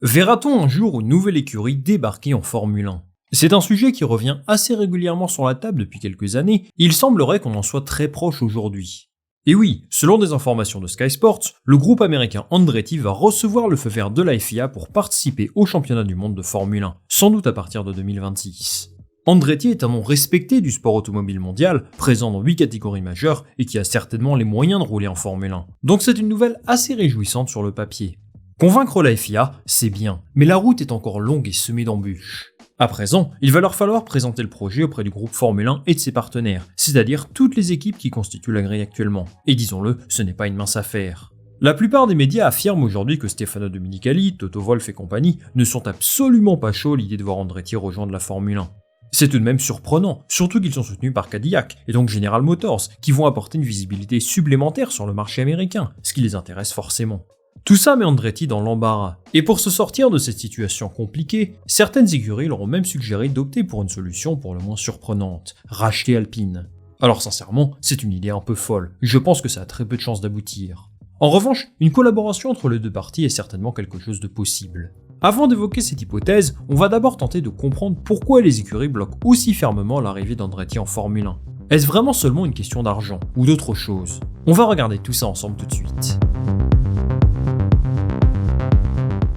Verra-t-on un jour une nouvelle écurie débarquer en Formule 1 ? C'est un sujet qui revient assez régulièrement sur la table depuis quelques années, et il semblerait qu'on en soit très proche aujourd'hui. Et oui, selon des informations de Sky Sports, le groupe américain Andretti va recevoir le feu vert de la FIA pour participer au championnat du monde de Formule 1, sans doute à partir de 2026. Andretti est un nom respecté du sport automobile mondial, présent dans 8 catégories majeures et qui a certainement les moyens de rouler en Formule 1. Donc c'est une nouvelle assez réjouissante sur le papier. Convaincre la FIA, c'est bien, mais la route est encore longue et semée d'embûches. À présent, il va leur falloir présenter le projet auprès du groupe Formule 1 et de ses partenaires, c'est-à-dire toutes les équipes qui constituent la grille actuellement. Et disons-le, ce n'est pas une mince affaire. La plupart des médias affirment aujourd'hui que Stefano Domenicali, Toto Wolff et compagnie ne sont absolument pas chauds à l'idée de voir Andretti rejoindre la Formule 1. C'est tout de même surprenant, surtout qu'ils sont soutenus par Cadillac et donc General Motors, qui vont apporter une visibilité supplémentaire sur le marché américain, ce qui les intéresse forcément. Tout ça met Andretti dans l'embarras. Et pour se sortir de cette situation compliquée, certaines écuries leur ont même suggéré d'opter pour une solution pour le moins surprenante, racheter Alpine. Alors sincèrement, c'est une idée un peu folle, je pense que ça a très peu de chances d'aboutir. En revanche, une collaboration entre les deux parties est certainement quelque chose de possible. Avant d'évoquer cette hypothèse, on va d'abord tenter de comprendre pourquoi les écuries bloquent aussi fermement l'arrivée d'Andretti en Formule 1. Est-ce vraiment seulement une question d'argent, ou d'autre chose ? On va regarder tout ça ensemble tout de suite.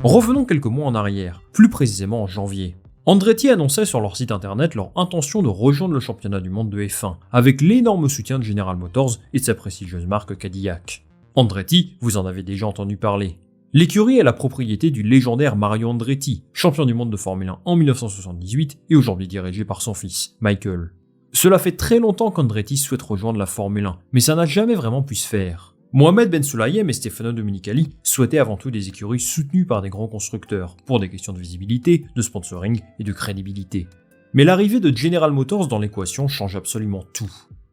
Revenons quelques mois en arrière, plus précisément en janvier. Andretti annonçait sur leur site internet leur intention de rejoindre le championnat du monde de F1, avec l'énorme soutien de General Motors et de sa prestigieuse marque Cadillac. Andretti, vous en avez déjà entendu parler. L'écurie est la propriété du légendaire Mario Andretti, champion du monde de Formule 1 en 1978 et aujourd'hui dirigé par son fils, Michael. Cela fait très longtemps qu'Andretti souhaite rejoindre la Formule 1, mais ça n'a jamais vraiment pu se faire. Mohamed Ben Sulayem et Stefano Domenicali souhaitaient avant tout des écuries soutenues par des grands constructeurs, pour des questions de visibilité, de sponsoring et de crédibilité. Mais l'arrivée de General Motors dans l'équation change absolument tout.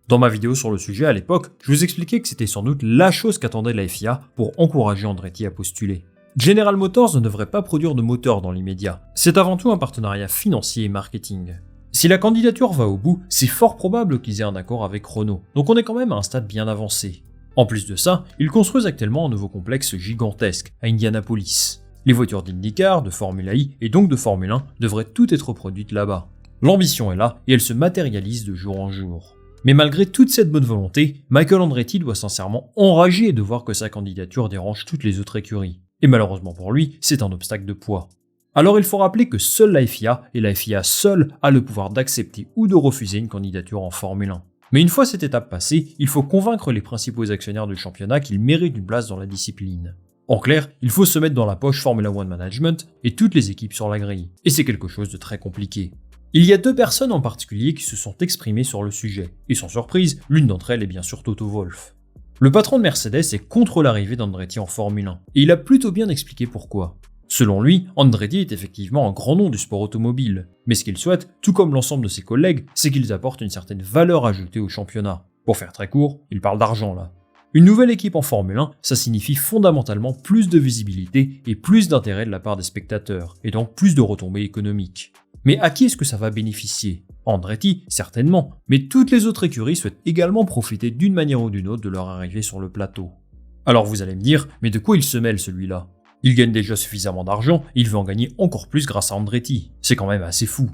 Dans ma vidéo sur le sujet à l'époque, je vous expliquais que c'était sans doute la chose qu'attendait la FIA pour encourager Andretti à postuler. General Motors ne devrait pas produire de moteur dans l'immédiat, c'est avant tout un partenariat financier et marketing. Si la candidature va au bout, c'est fort probable qu'ils aient un accord avec Renault, donc on est quand même à un stade bien avancé. En plus de ça, ils construisent actuellement un nouveau complexe gigantesque à Indianapolis. Les voitures d'IndyCar, de Formula I et donc de Formule 1 devraient toutes être produites là-bas. L'ambition est là et elle se matérialise de jour en jour. Mais malgré toute cette bonne volonté, Michael Andretti doit sincèrement enrager de voir que sa candidature dérange toutes les autres écuries. Et malheureusement pour lui, c'est un obstacle de poids. Alors il faut rappeler que seule la FIA et la FIA seule a le pouvoir d'accepter ou de refuser une candidature en Formule 1. Mais une fois cette étape passée, il faut convaincre les principaux actionnaires du championnat qu'ils méritent une place dans la discipline. En clair, il faut se mettre dans la poche Formula One Management et toutes les équipes sur la grille. Et c'est quelque chose de très compliqué. Il y a deux personnes en particulier qui se sont exprimées sur le sujet. Et sans surprise, l'une d'entre elles est bien sûr Toto Wolff. Le patron de Mercedes est contre l'arrivée d'Andretti en Formule 1. Et il a plutôt bien expliqué pourquoi. Selon lui, Andretti est effectivement un grand nom du sport automobile, mais ce qu'il souhaite, tout comme l'ensemble de ses collègues, c'est qu'ils apportent une certaine valeur ajoutée au championnat. Pour faire très court, il parle d'argent là. Une nouvelle équipe en Formule 1, ça signifie fondamentalement plus de visibilité et plus d'intérêt de la part des spectateurs, et donc plus de retombées économiques. Mais à qui est-ce que ça va bénéficier ? Andretti, certainement, mais toutes les autres écuries souhaitent également profiter d'une manière ou d'une autre de leur arrivée sur le plateau. Alors vous allez me dire, mais de quoi il se mêle celui-là ? Il gagne déjà suffisamment d'argent et il veut en gagner encore plus grâce à Andretti. C'est quand même assez fou.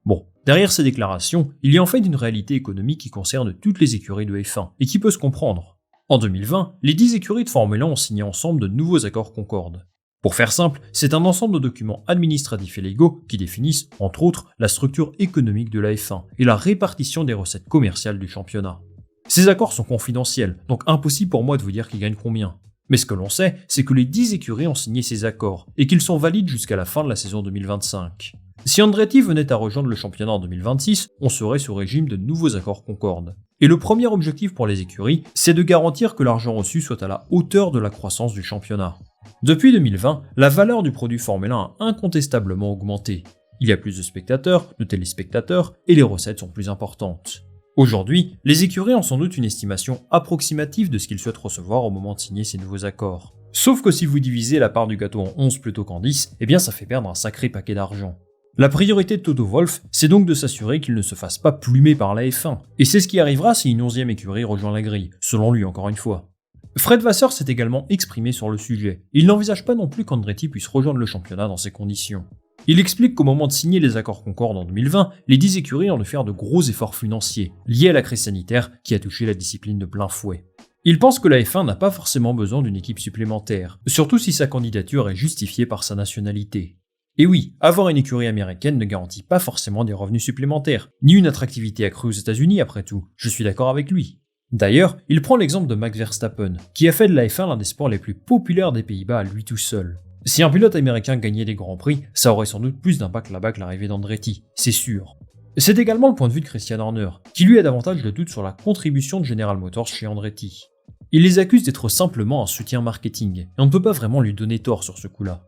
Bon, derrière ces déclarations, il y a en fait une réalité économique qui concerne toutes les écuries de F1 et qui peut se comprendre. En 2020, les 10 écuries de Formule 1 ont signé ensemble de nouveaux accords Concorde. Pour faire simple, c'est un ensemble de documents administratifs et légaux qui définissent, entre autres, la structure économique de la F1 et la répartition des recettes commerciales du championnat. Ces accords sont confidentiels, donc impossible pour moi de vous dire qui gagne combien. Mais ce que l'on sait, c'est que les 10 écuries ont signé ces accords et qu'ils sont valides jusqu'à la fin de la saison 2025. Si Andretti venait à rejoindre le championnat en 2026, on serait sous régime de nouveaux accords Concorde. Et le premier objectif pour les écuries, c'est de garantir que l'argent reçu soit à la hauteur de la croissance du championnat. Depuis 2020, la valeur du produit Formule 1 a incontestablement augmenté. Il y a plus de spectateurs, de téléspectateurs et les recettes sont plus importantes. Aujourd'hui, les écuries ont sans doute une estimation approximative de ce qu'ils souhaitent recevoir au moment de signer ces nouveaux accords. Sauf que si vous divisez la part du gâteau en 11 plutôt qu'en 10, eh bien ça fait perdre un sacré paquet d'argent. La priorité de Toto Wolff, c'est donc de s'assurer qu'il ne se fasse pas plumer par la F1. Et c'est ce qui arrivera si une 11e écurie rejoint la grille, selon lui encore une fois. Fred Vasseur s'est également exprimé sur le sujet. Il n'envisage pas non plus qu'Andretti puisse rejoindre le championnat dans ces conditions. Il explique qu'au moment de signer les accords Concorde en 2020, les 10 écuries ont dû faire de gros efforts financiers, liés à la crise sanitaire qui a touché la discipline de plein fouet. Il pense que la F1 n'a pas forcément besoin d'une équipe supplémentaire, surtout si sa candidature est justifiée par sa nationalité. Et oui, avoir une écurie américaine ne garantit pas forcément des revenus supplémentaires, ni une attractivité accrue aux États-Unis après tout, je suis d'accord avec lui. D'ailleurs, il prend l'exemple de Max Verstappen, qui a fait de la F1 l'un des sports les plus populaires des Pays-Bas à lui tout seul. Si un pilote américain gagnait des grands prix, ça aurait sans doute plus d'impact là-bas que l'arrivée d'Andretti, c'est sûr. C'est également le point de vue de Christian Horner, qui lui a davantage de doute sur la contribution de General Motors chez Andretti. Il les accuse d'être simplement un soutien marketing, et on ne peut pas vraiment lui donner tort sur ce coup-là.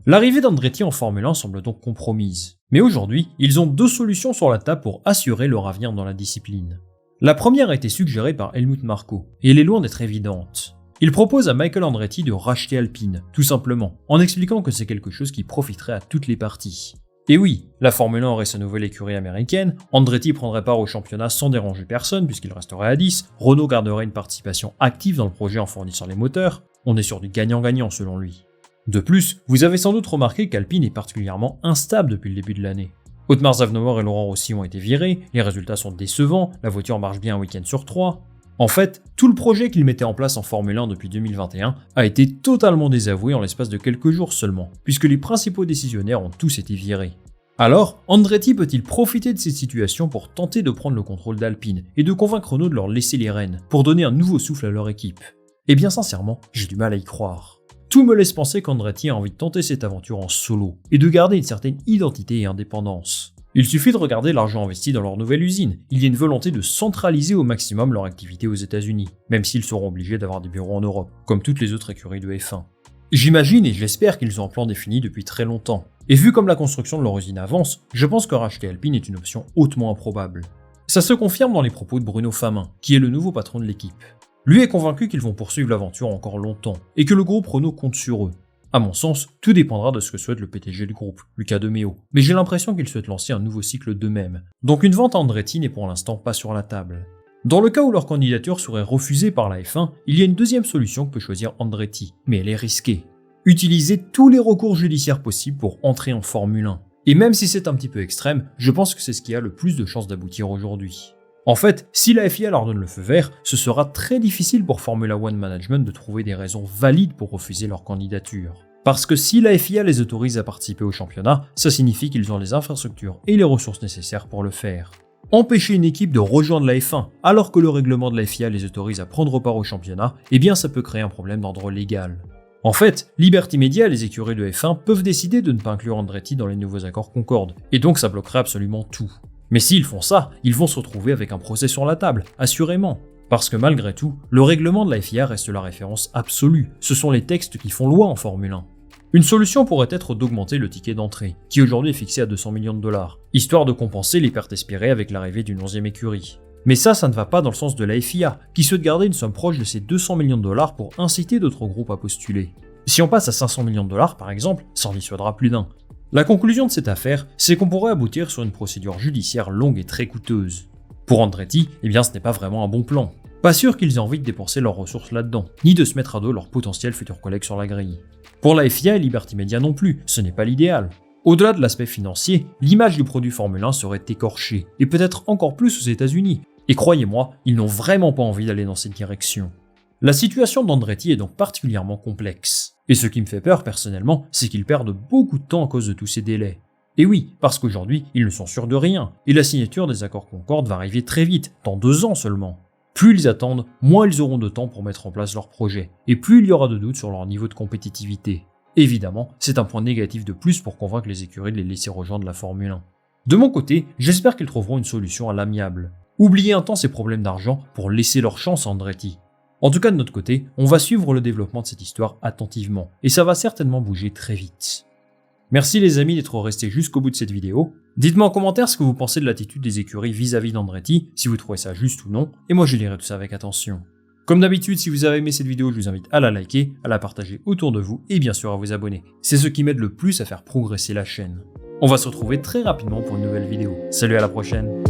L'arrivée d'Andretti en Formule 1 semble donc compromise. Mais aujourd'hui, ils ont 2 solutions sur la table pour assurer leur avenir dans la discipline. La première a été suggérée par Helmut Marko, et elle est loin d'être évidente. Il propose à Michael Andretti de racheter Alpine, tout simplement, en expliquant que c'est quelque chose qui profiterait à toutes les parties. Et oui, la Formule 1 aurait sa nouvelle écurie américaine, Andretti prendrait part au championnat sans déranger personne puisqu'il resterait à 10, Renault garderait une participation active dans le projet en fournissant les moteurs, on est sur du gagnant-gagnant selon lui. De plus, vous avez sans doute remarqué qu'Alpine est particulièrement instable depuis le début de l'année. Otmar Szafnauer et Laurent Rossi ont été virés, les résultats sont décevants, la voiture marche bien un week-end sur 3. En fait, tout le projet qu'il mettait en place en Formule 1 depuis 2021 a été totalement désavoué en l'espace de quelques jours seulement, puisque les principaux décisionnaires ont tous été virés. Alors, Andretti peut-il profiter de cette situation pour tenter de prendre le contrôle d'Alpine et de convaincre Renault de leur laisser les rênes, pour donner un nouveau souffle à leur équipe? Eh bien sincèrement, j'ai du mal à y croire. Tout me laisse penser qu'Andretti a envie de tenter cette aventure en solo, et de garder une certaine identité et indépendance. Il suffit de regarder l'argent investi dans leur nouvelle usine, il y a une volonté de centraliser au maximum leur activité aux États-Unis, même s'ils seront obligés d'avoir des bureaux en Europe, comme toutes les autres écuries de F1. J'imagine et j'espère qu'ils ont un plan défini depuis très longtemps, et vu comme la construction de leur usine avance, je pense que racheter Alpine est une option hautement improbable. Ça se confirme dans les propos de Bruno Famin, qui est le nouveau patron de l'équipe. Lui est convaincu qu'ils vont poursuivre l'aventure encore longtemps, et que le groupe Renault compte sur eux. À mon sens, tout dépendra de ce que souhaite le PDG du groupe, Luca De Meo, mais j'ai l'impression qu'il souhaite lancer un nouveau cycle d'eux-mêmes. Donc une vente à Andretti n'est pour l'instant pas sur la table. Dans le cas où leur candidature serait refusée par la F1, il y a une deuxième solution que peut choisir Andretti, mais elle est risquée. Utiliser tous les recours judiciaires possibles pour entrer en Formule 1. Et même si c'est un petit peu extrême, je pense que c'est ce qui a le plus de chances d'aboutir aujourd'hui. En fait, si la FIA leur donne le feu vert, ce sera très difficile pour Formula One Management de trouver des raisons valides pour refuser leur candidature. Parce que si la FIA les autorise à participer au championnat, ça signifie qu'ils ont les infrastructures et les ressources nécessaires pour le faire. Empêcher une équipe de rejoindre la F1 alors que le règlement de la FIA les autorise à prendre part au championnat, eh bien ça peut créer un problème d'ordre légal. En fait, Liberty Media et les écuries de F1 peuvent décider de ne pas inclure Andretti dans les nouveaux accords Concorde, et donc ça bloquerait absolument tout. Mais s'ils font ça, ils vont se retrouver avec un procès sur la table, assurément. Parce que malgré tout, le règlement de la FIA reste la référence absolue, ce sont les textes qui font loi en Formule 1. Une solution pourrait être d'augmenter le ticket d'entrée, qui aujourd'hui est fixé à 200 millions de dollars, histoire de compenser les pertes espérées avec l'arrivée d'une 11e écurie. Mais ça ne va pas dans le sens de la FIA, qui souhaite garder une somme proche de ces 200 millions de dollars pour inciter d'autres groupes à postuler. Si on passe à 500 millions de dollars par exemple, ça en dissuadera plus d'un. La conclusion de cette affaire, c'est qu'on pourrait aboutir sur une procédure judiciaire longue et très coûteuse. Pour Andretti, eh bien ce n'est pas vraiment un bon plan. Pas sûr qu'ils aient envie de dépenser leurs ressources là-dedans, ni de se mettre à dos leurs potentiels futurs collègues sur la grille. Pour la FIA et Liberty Media non plus, ce n'est pas l'idéal. Au-delà de l'aspect financier, l'image du produit Formule 1 serait écorchée, et peut-être encore plus aux États-Unis. Et croyez-moi, ils n'ont vraiment pas envie d'aller dans cette direction. La situation d'Andretti est donc particulièrement complexe. Et ce qui me fait peur personnellement, c'est qu'ils perdent beaucoup de temps à cause de tous ces délais. Et oui, parce qu'aujourd'hui, ils ne sont sûrs de rien, et la signature des accords Concorde va arriver très vite, dans 2 ans seulement. Plus ils attendent, moins ils auront de temps pour mettre en place leur projet, et plus il y aura de doutes sur leur niveau de compétitivité. Évidemment, c'est un point négatif de plus pour convaincre les écuries de les laisser rejoindre la Formule 1. De mon côté, j'espère qu'ils trouveront une solution à l'amiable. Oubliez un temps ces problèmes d'argent pour laisser leur chance à Andretti. En tout cas de notre côté, on va suivre le développement de cette histoire attentivement, et ça va certainement bouger très vite. Merci les amis d'être restés jusqu'au bout de cette vidéo. Dites-moi en commentaire ce que vous pensez de l'attitude des écuries vis-à-vis d'Andretti, si vous trouvez ça juste ou non, et moi je lirai tout ça avec attention. Comme d'habitude, si vous avez aimé cette vidéo, je vous invite à la liker, à la partager autour de vous, et bien sûr à vous abonner. C'est ce qui m'aide le plus à faire progresser la chaîne. On va se retrouver très rapidement pour une nouvelle vidéo. Salut, à la prochaine.